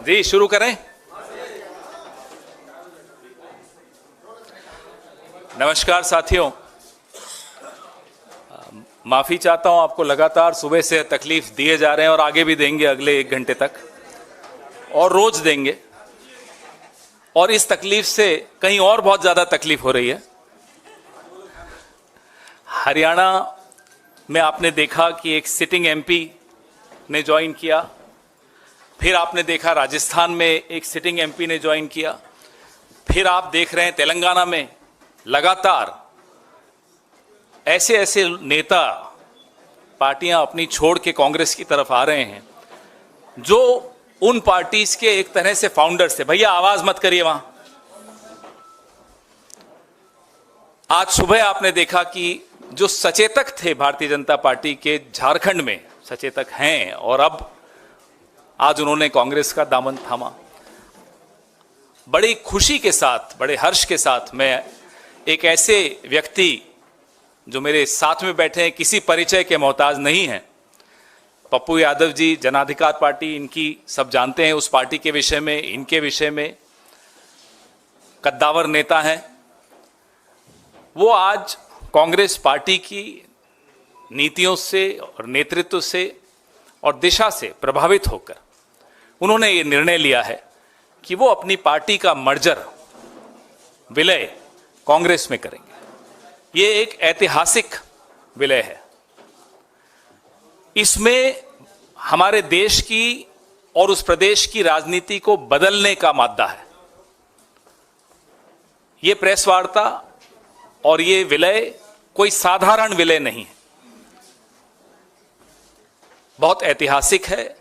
जी शुरू करें। नमस्कार साथियों, माफी चाहता हूं, आपको लगातार सुबह से तकलीफ दिए जा रहे हैं और आगे भी देंगे अगले 1 घंटे तक और रोज देंगे। और इस तकलीफ से कहीं और बहुत ज्यादा तकलीफ हो रही है। हरियाणा में आपने देखा कि एक सिटिंग एमपी ने ज्वाइन किया, फिर आपने देखा राजस्थान में एक सिटिंग एमपी ने ज्वाइन किया, फिर आप देख रहे हैं तेलंगाना में लगातार ऐसे ऐसे नेता पार्टियां अपनी छोड़ के कांग्रेस की तरफ आ रहे हैं जो उन पार्टीज के एक तरह से फाउंडर्स थे। भैया आवाज मत करिए वहां। आज सुबह आपने देखा कि जो सचेतक थे भारतीय जनता पार्टी के, झारखंड में सचेतक हैं और अब आज उन्होंने कांग्रेस का दामन थामा। बड़ी खुशी के साथ, बड़े हर्ष के साथ मैं एक ऐसे व्यक्ति जो मेरे साथ में बैठे हैं, किसी परिचय के मोहताज नहीं हैं, पप्पू यादव जी, जन अधिकार पार्टी, इनकी सब जानते हैं, उस पार्टी के विषय में, इनके विषय में, कद्दावर नेता हैं। वो आज कांग्रेस पार्टी की नीतियों से और नेतृत्व से और दिशा से प्रभावित होकर उन्होंने ये निर्णय लिया है कि वो अपनी पार्टी का मर्जर, विलय कांग्रेस में करेंगे। ये एक ऐतिहासिक विलय है। इसमें हमारे देश की और उस प्रदेश की राजनीति को बदलने का मादा है। ये प्रेस वार्ता और ये विलय कोई साधारण विलय नहीं है, बहुत ऐतिहासिक है।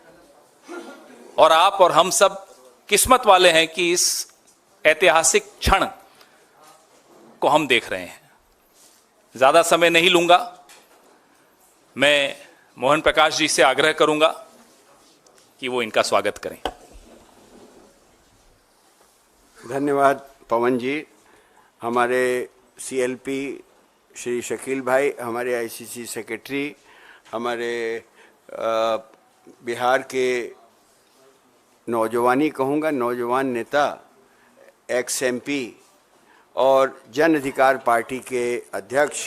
और आप और हम सब किस्मत वाले हैं कि इस ऐतिहासिक क्षण को हम देख रहे हैं। ज्यादा समय नहीं लूंगा। मैं मोहन प्रकाश जी से आग्रह करूंगा कि वो इनका स्वागत करें। धन्यवाद पवन जी। हमारे सीएलपी श्री शकील भाई, हमारे आईसीसी सेक्रेटरी, हमारे बिहार के नौजवानी कहूँगा, नौजवान नेता, एक्स एमपी और जन अधिकार पार्टी के अध्यक्ष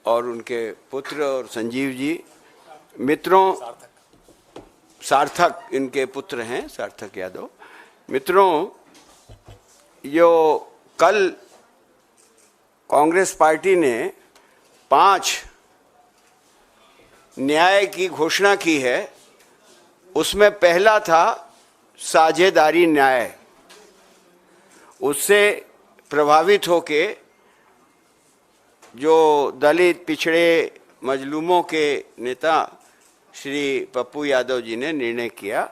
और उनके पुत्र और संजीव जी, मित्रों, सार्थक इनके पुत्र हैं, सार्थक यादव। मित्रों, जो कल कांग्रेस पार्टी ने 5 न्याय की घोषणा की है, उसमें पहला था साझेदारी न्याय। उससे प्रभावित होके जो दलित, पिछड़े, मजलूमों के नेता श्री पप्पू यादव जी ने निर्णय किया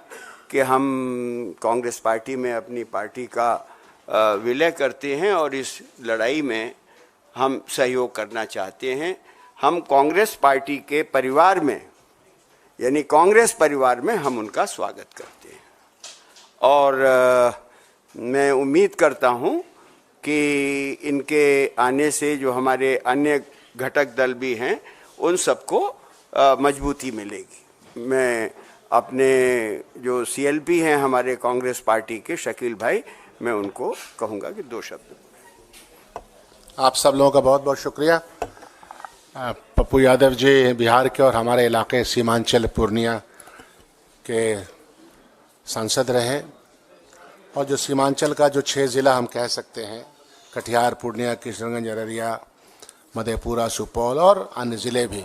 कि हम कांग्रेस पार्टी में अपनी पार्टी का विलय करते हैं और इस लड़ाई में हम सहयोग करना चाहते हैं। हम कांग्रेस पार्टी के परिवार में, यानी कांग्रेस परिवार में, हम उनका स्वागत करते हैं। और मैं उम्मीद करता हूं कि इनके आने से जो हमारे अन्य घटक दल भी हैं उन सबको मजबूती मिलेगी। मैं अपने जो सीएलपी हैं हमारे कांग्रेस पार्टी के, शकील भाई, मैं उनको कहूँगा कि 2 शब्द। आप सब लोगों का बहुत बहुत शुक्रिया। पप्पू यादव जी बिहार के और हमारे इलाके सीमांचल पूर्णिया के सांसद रहे और जो सीमांचल का जो 6 ज़िला हम कह सकते हैं, कटिहार, पूर्णिया, किशनगंज, अररिया, मधेपुरा, सुपौल और अन्य ज़िले भी,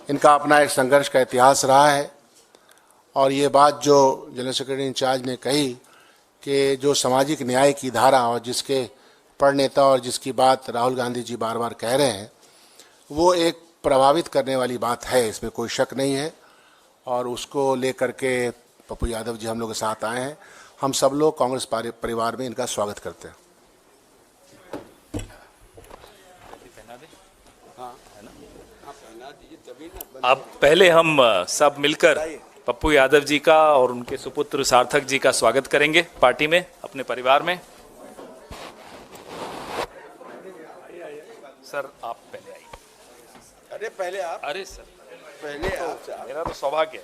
इनका अपना एक संघर्ष का इतिहास रहा है। और ये बात जो जनरल सेक्रेटरी इंचार्ज ने कही कि जो सामाजिक न्याय की धारा और जिसके प्रणेता और जिसकी बात राहुल गांधी जी बार बार कह रहे हैं, वो एक प्रभावित करने वाली बात है, इसमें कोई शक नहीं है। और उसको लेकर के पप्पू यादव जी हम लोग के साथ आए हैं। हम सब लोग कांग्रेस परिवार में इनका स्वागत करते हैं। अब पहले हम सब मिलकर पप्पू यादव जी का और उनके सुपुत्र सार्थक जी का स्वागत करेंगे पार्टी में, अपने परिवार में। सर आप पहले आइए। अरे पहले आप। अरे सर पहले आप। मेरा तो सौभाग्य है।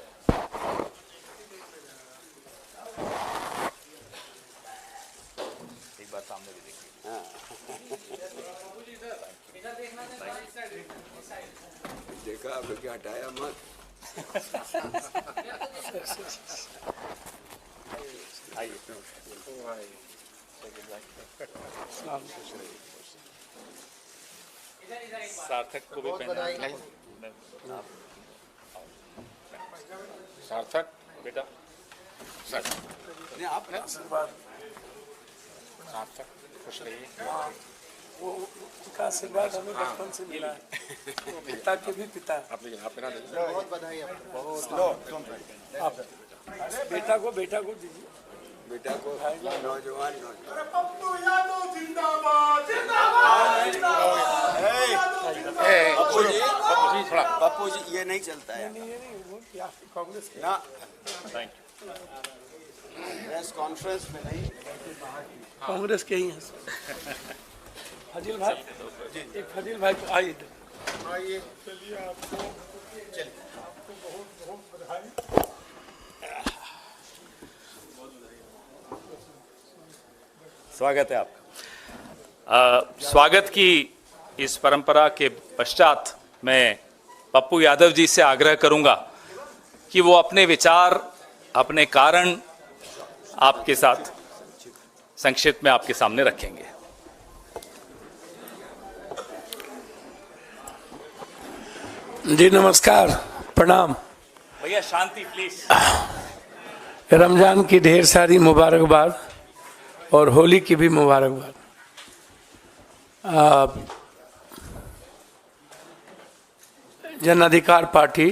देखा आपने क्या हटाया मत। सार्थक को भी पहना। सार्थक बेटा नहीं, आप सार्थक खुश रहिए। वो उनका आशीर्वाद हमें बचपन से मिला है, वो पिता के भी पिता है। आप लेना बहुत बधाई आप बेटा को दीजिए। बेटा को नौजवान पप्पू जी ये नहीं चलता है कांग्रेस के ना। प्रेस कॉन्फ्रेंस में नहीं। कांग्रेस के ही हैं सर। फजील भाई, एक फजील भाई को आइए इधर। स्वागत है आपका। स्वागत की इस परंपरा के पश्चात मैं पप्पू यादव जी से आग्रह करूंगा कि वो अपने विचार, अपने कारण आपके साथ संक्षिप्त में आपके सामने रखेंगे। जी नमस्कार, प्रणाम। भैया शांति प्लीज। रमजान की ढेर सारी मुबारकबाद और होली की भी मुबारकबाद। जन अधिकार पार्टी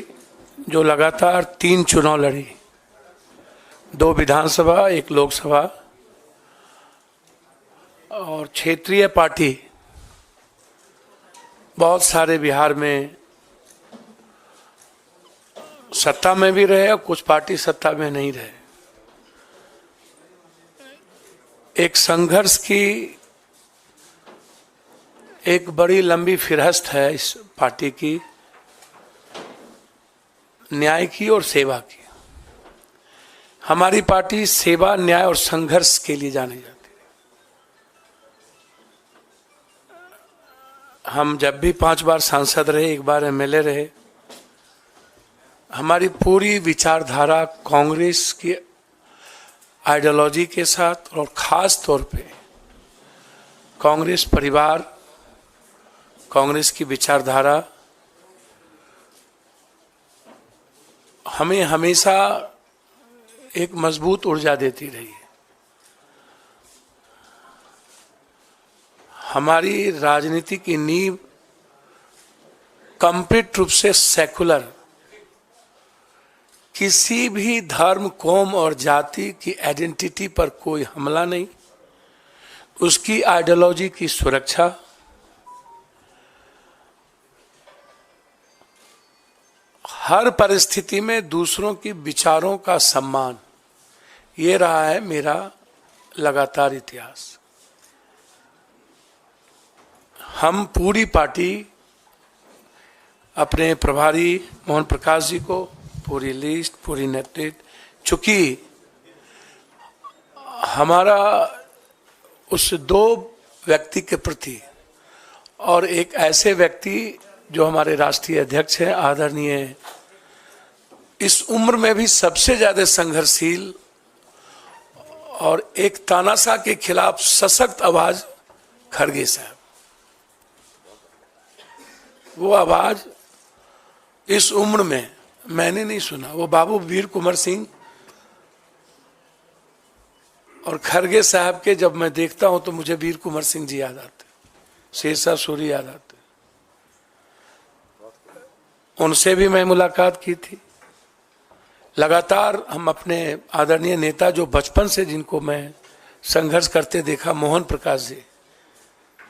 जो लगातार 3 चुनाव लड़ी, 2 विधानसभा 1 लोकसभा, और क्षेत्रीय पार्टी बहुत सारे बिहार में सत्ता में भी रहे और कुछ पार्टी सत्ता में नहीं रहे। एक संघर्ष की एक बड़ी लंबी फिरहस्त है इस पार्टी की, न्याय की और सेवा की। हमारी पार्टी सेवा, न्याय और संघर्ष के लिए जानी जाती है। हम जब भी 5 बार सांसद रहे, 1 बार एमएलए रहे, हमारी पूरी विचारधारा कांग्रेस की आइडियोलॉजी के साथ और खास तौर पे कांग्रेस परिवार, कांग्रेस की विचारधारा हमें हमेशा एक मजबूत ऊर्जा देती रही है। हमारी राजनीति की नींव कंप्लीट रूप से सेकुलर, किसी भी धर्म, कौम और जाति की आइडेंटिटी पर कोई हमला नहीं, उसकी आइडियोलॉजी की सुरक्षा, हर परिस्थिति में दूसरों की विचारों का सम्मान, ये रहा है मेरा लगातार इतिहास। हम पूरी पार्टी अपने प्रभारी मोहन प्रकाश जी को पूरी लिस्ट, पूरी नेतृत्व, चूंकि हमारा उस 2 व्यक्ति के प्रति और एक ऐसे व्यक्ति जो हमारे राष्ट्रीय अध्यक्ष हैं, आदरणीय, इस उम्र में भी सबसे ज्यादा संघर्षशील और एक तानाशाह के खिलाफ सशक्त आवाज खड़गे साहब। वो आवाज इस उम्र में मैंने नहीं सुना। वो बाबू वीर कुंवर सिंह और खड़गे साहब के जब मैं देखता हूं तो मुझे वीर कुंवर सिंह जी याद आते, शेरशाह सूरी याद आते। उनसे भी मैं मुलाकात की थी। लगातार हम अपने आदरणीय नेता जो बचपन से जिनको मैं संघर्ष करते देखा, मोहन प्रकाश जी,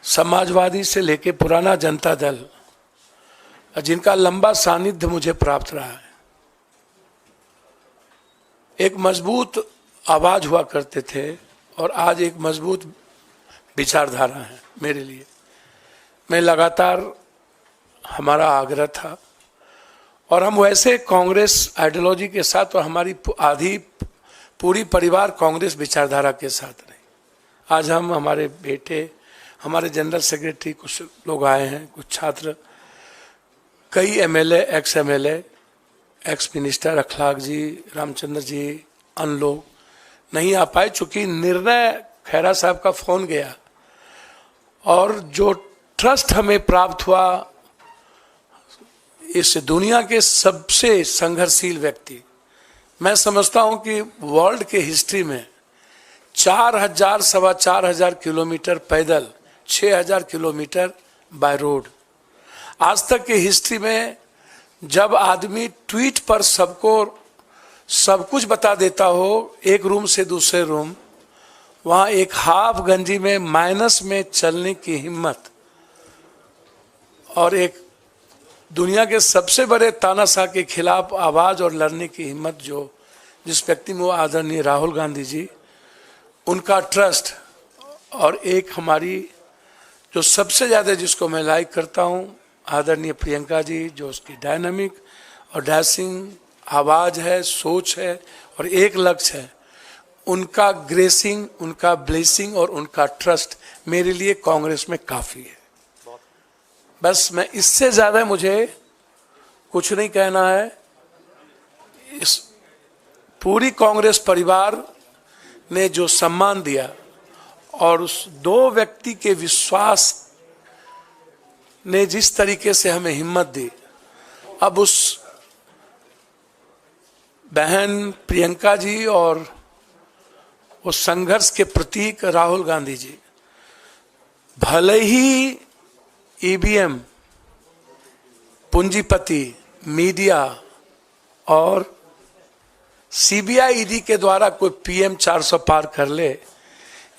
समाजवादी से लेके पुराना जनता दल, जिनका लंबा सानिध्य मुझे प्राप्त रहा है, एक मजबूत आवाज हुआ करते थे और आज एक मजबूत विचारधारा है मेरे लिए। मैं लगातार, हमारा आग्रह था और हम वैसे कांग्रेस आइडियोलॉजी के साथ और हमारी आधी पूरी परिवार कांग्रेस विचारधारा के साथ रहे। आज हम, हमारे बेटे, हमारे जनरल सेक्रेटरी, कुछ लोग आए हैं, कुछ छात्र, कई MLA, ex MLA, ex minister अखलाक जी, रामचंद्र जी, अन्य लोग नहीं आ पाए, चूंकि निर्णय खैरा साहब का फोन गया और जो ट्रस्ट हमें प्राप्त हुआ इस दुनिया के सबसे संघर्षशील व्यक्ति, मैं समझता हूं कि वर्ल्ड के हिस्ट्री में 4,000 सवा 4,000 किलोमीटर पैदल, 6,000 किलोमीटर बाय रोड, आज तक की हिस्ट्री में जब आदमी ट्वीट पर सबको सब कुछ बता देता हो, एक रूम से दूसरे रूम, वहां एक हाफ गंजी में माइनस में चलने की हिम्मत और एक दुनिया के सबसे बड़े तानाशाह के खिलाफ आवाज और लड़ने की हिम्मत जो जिस व्यक्ति में, वो आदरणीय राहुल गांधी जी, उनका ट्रस्ट और एक हमारी जो सबसे ज्यादा जिसको मैं लाइक करता हूं, आदरणीय प्रियंका जी, जो उसकी डायनामिक और डैशिंग आवाज है, सोच है और एक लक्ष्य है, उनका ग्रेसिंग, उनका ब्लेसिंग और उनका ट्रस्ट मेरे लिए कांग्रेस में काफी है। बस मैं इससे ज्यादा मुझे कुछ नहीं कहना है। इस पूरी कांग्रेस परिवार ने जो सम्मान दिया और उस दो व्यक्ति के विश्वास ने जिस तरीके से हमें हिम्मत दी, अब उस बहन प्रियंका जी और उस संघर्ष के प्रतीक राहुल गांधी जी, भले ही ईवीएम, पूंजीपति, मीडिया और सीबीआई ईडी के द्वारा कोई पीएम 400 पार कर ले,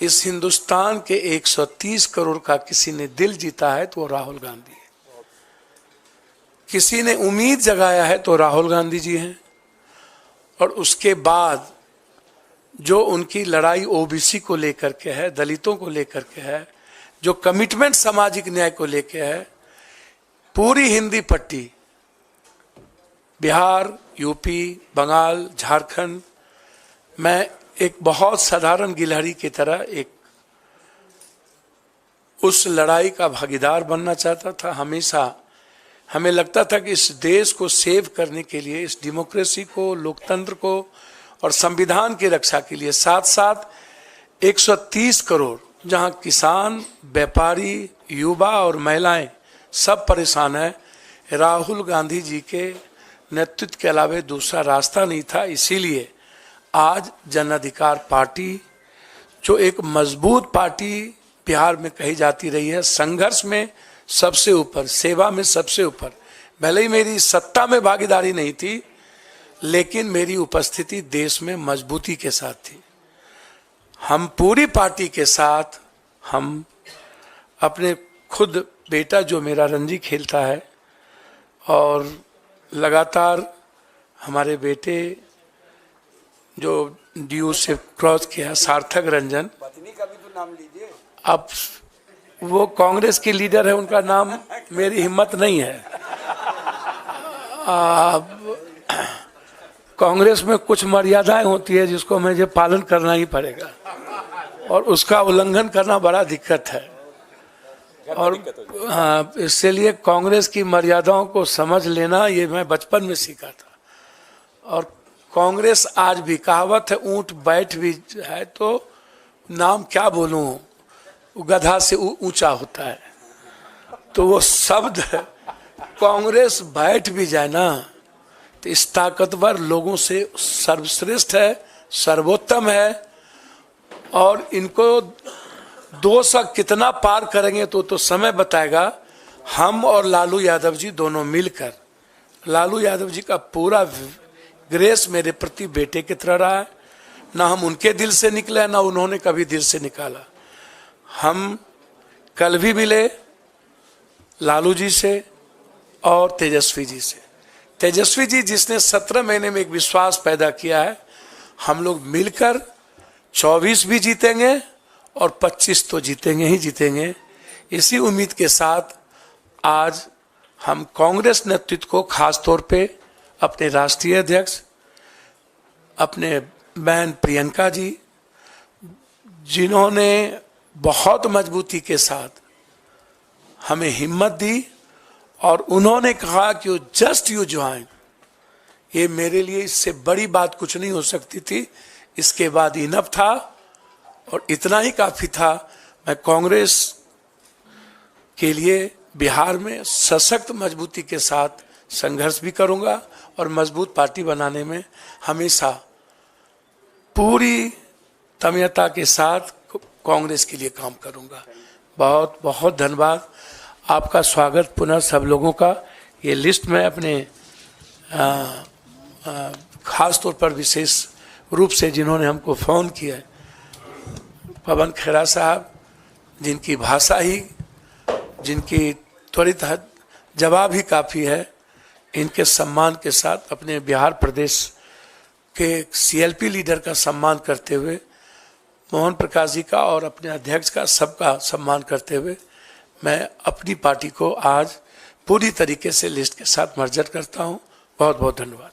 इस हिंदुस्तान के 130 करोड़ का किसी ने दिल जीता है तो वो राहुल गांधी है। किसी ने उम्मीद जगाया है तो राहुल गांधी जी हैं। और उसके बाद जो उनकी लड़ाई ओबीसी को लेकर के है, दलितों को लेकर के है, जो कमिटमेंट सामाजिक न्याय को लेकर है, पूरी हिंदी पट्टी, बिहार, यूपी, बंगाल, झारखंड, मैं एक बहुत साधारण गिलहरी की तरह एक उस लड़ाई का भागीदार बनना चाहता था। हमेशा हमें लगता था कि इस देश को सेव करने के लिए, इस डेमोक्रेसी को, लोकतंत्र को और संविधान की रक्षा के लिए, साथ साथ 130 करोड़ जहां किसान, व्यापारी, युवा और महिलाएं सब परेशान है, राहुल गांधी जी के नेतृत्व के अलावा दूसरा रास्ता नहीं था। इसीलिए आज जन अधिकार पार्टी, जो एक मजबूत पार्टी बिहार में कही जाती रही है, संघर्ष में सबसे ऊपर, सेवा में सबसे ऊपर, भले ही मेरी सत्ता में भागीदारी नहीं थी, लेकिन मेरी उपस्थिति देश में मजबूती के साथ थी। हम पूरी पार्टी के साथ, हम अपने खुद बेटा जो मेरा रणजी खेलता है और लगातार हमारे बेटे जो डीयू से क्रॉस किया, सार्थक रंजन, पत्नी का भी तो नाम लीजिए। अब वो कांग्रेस की लीडर है, उनका नाम मेरी हिम्मत नहीं है। कांग्रेस में कुछ मर्यादाएं होती है जिसको मुझे पालन करना ही पड़ेगा और उसका उल्लंघन करना बड़ा दिक्कत है। और हाँ, इसलिए कांग्रेस की मर्यादाओं को समझ लेना ये मैं बचपन में सीखा था। और कांग्रेस आज भी, कहावत है, ऊंट बैठ भी है तो नाम क्या बोलूं, गधा से ऊंचा होता है, तो वो शब्द कांग्रेस बैठ भी जाए ना तो इस ताकतवर लोगों से सर्वश्रेष्ठ है, सर्वोत्तम है। और इनको 200 कितना पार करेंगे तो समय बताएगा। हम और लालू यादव जी दोनों मिलकर, लालू यादव जी का पूरा ग्रेस मेरे प्रति बेटे की तरह रहा है, ना हम उनके दिल से निकले ना उन्होंने कभी दिल से निकाला। हम कल भी मिले लालू जी से और तेजस्वी जी से। तेजस्वी जी जिसने 17 महीने में एक विश्वास पैदा किया है, हम लोग मिलकर 24 भी जीतेंगे और 25 तो जीतेंगे ही जीतेंगे। इसी उम्मीद के साथ आज हम कांग्रेस नेतृत्व को, खास तौर पे अपने राष्ट्रीय अध्यक्ष, अपने बहन प्रियंका जी, जिन्होंने बहुत मजबूती के साथ हमें हिम्मत दी और उन्होंने कहा कि जस्ट यू ज्वाइन, ये मेरे लिए इससे बड़ी बात कुछ नहीं हो सकती थी। इसके बाद इनफ था और इतना ही काफी था। मैं कांग्रेस के लिए बिहार में सशक्त मजबूती के साथ संघर्ष भी करूंगा और मजबूत पार्टी बनाने में हमेशा पूरी तन्मयता के साथ कांग्रेस के लिए काम करूंगा। बहुत बहुत धन्यवाद। आपका स्वागत पुनः सब लोगों का। ये लिस्ट में अपने खास तौर पर विशेष रूप से जिन्होंने हमको फ़ोन किया, पवन खेरा साहब, जिनकी भाषा ही, जिनकी त्वरित जवाब ही काफ़ी है, इनके सम्मान के साथ अपने बिहार प्रदेश के सीएलपी लीडर का सम्मान करते हुए, मोहन प्रकाश जी का और अपने अध्यक्ष का सबका सम्मान करते हुए, मैं अपनी पार्टी को आज पूरी तरीके से लिस्ट के साथ मर्जर करता हूं। बहुत बहुत धन्यवाद।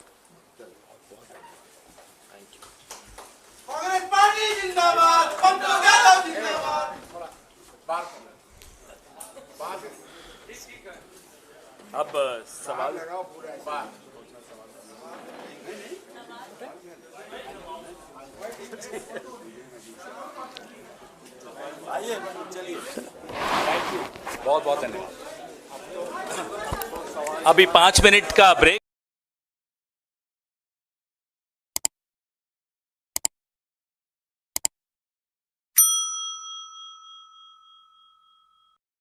कांग्रेस पार्टी जिंदाबाद, पप्पू यादव जिंदाबाद। अब सवाल बहुत बहुत धन्यवाद। अभी 5 मिनट का ब्रेक।